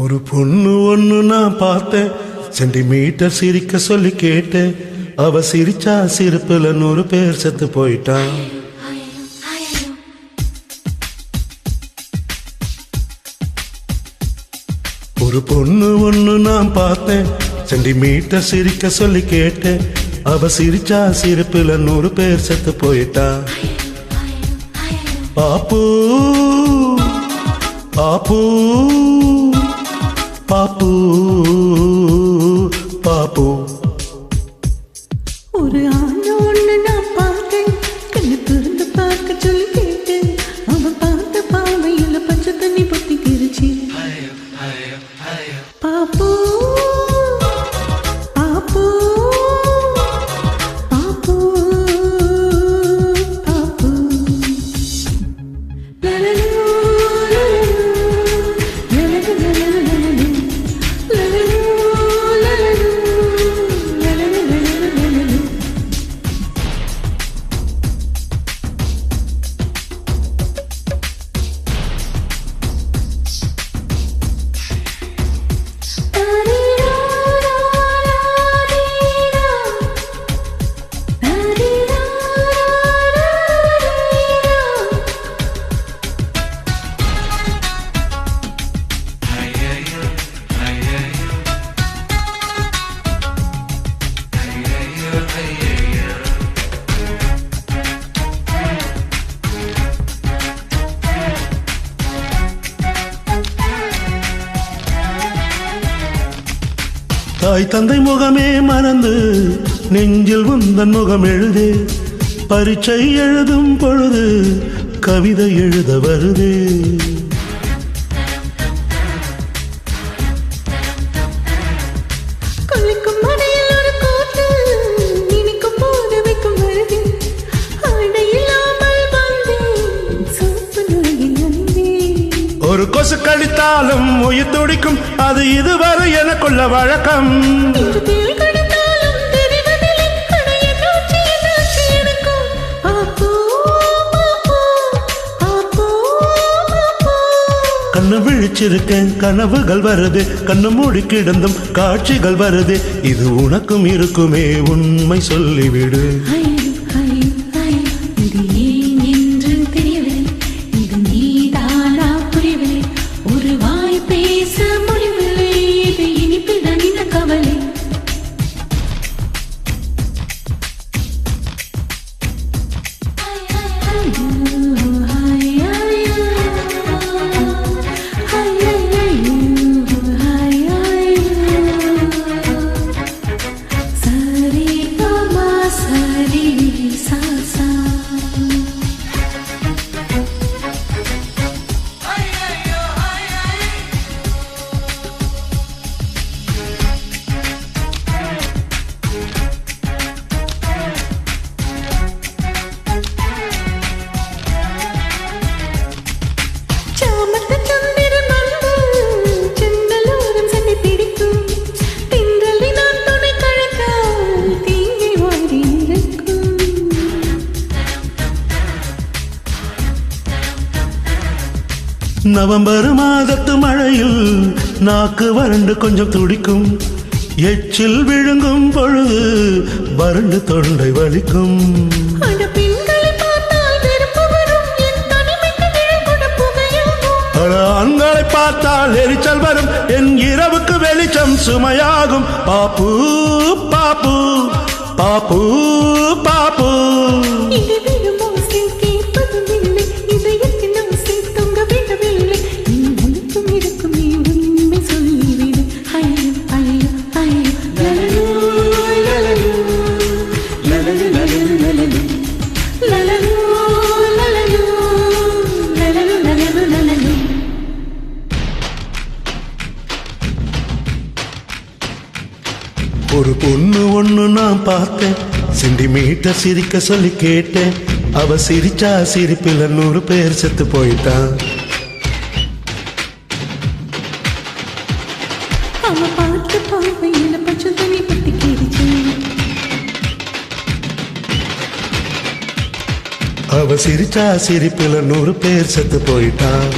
ஒரு பொண்ணு ஒண்ணு நான் பார்த்தேன், சென்டிமீட்டர் சிரிக்க சொல்லி கேட்டேன். அவ சிரிச்சா சிரிப்புல 100 பேர் செத்து போயிட்டான். ஒரு பொண்ணு ஒண்ணு நான் பார்த்தேன், சென்டிமீட்டர் சிரிக்க சொல்லி கேட்டேன். அவ சிரிச்சா சிரிப்புல 100 பேர் செத்து போயிட்டான். பாப்பு பாப்பு பாப்பு பாப்பு. ஒரு ஆண் ஒண்ணு நான் பார்த்தேன், கண்ணு திறந்து பார்க்க சொல்லி கேட்டேன். அவன் பார்த்த பார்வையில பச்சை தண்ணி பொத்தி கிருச்சு. பாப்பு பாப்பு பாப்பு பாப்பு. தாய் தந்தை முகமே மறந்து நெஞ்சில் உந்தன் முகம் எழுதே. பரீட்சை எழுதும் பொழுது கவிதை எழுத வருதே. ஒரு கொசு கடித்தாலும் உயிர் துடிக்கும், அது இதுவரை எனக்குள்ள வழக்கம். கண்ணு விழிச்சிருக்கேன், கனவுகள் வருது, கண்ணு மூடி கிடந்தும் காட்சிகள் வருது. இது உனக்கும் இருக்குமே, உண்மை சொல்லிவிடு. நவம்பர் மாதத்து மழையில் நாக்கு வறண்டு கொஞ்சம் துடிக்கும். எச்சில் விழுங்கும் பொழுது வறண்டு தொண்டை வலிக்கும். ஆண்களை பார்த்தால் எரிச்சல் வரும், என் இரவுக்கு வெளிச்சம் சுமையாகும். பாப்பு பாப்பு பாப்பு பாப்பு. ஒரு பொண்ணு ஒண்ணு நான் பார்த்தேன், சென்டிமீட்டர் சிரிக்க சொல்லி கேட்டேன். அவ சிரிச்சா சிரிப்பில் 100 பேர் செத்து போயிட்டான். அவ சிரிச்சா சிரிப்பில் 100 பேர் செத்து போயிட்டான்.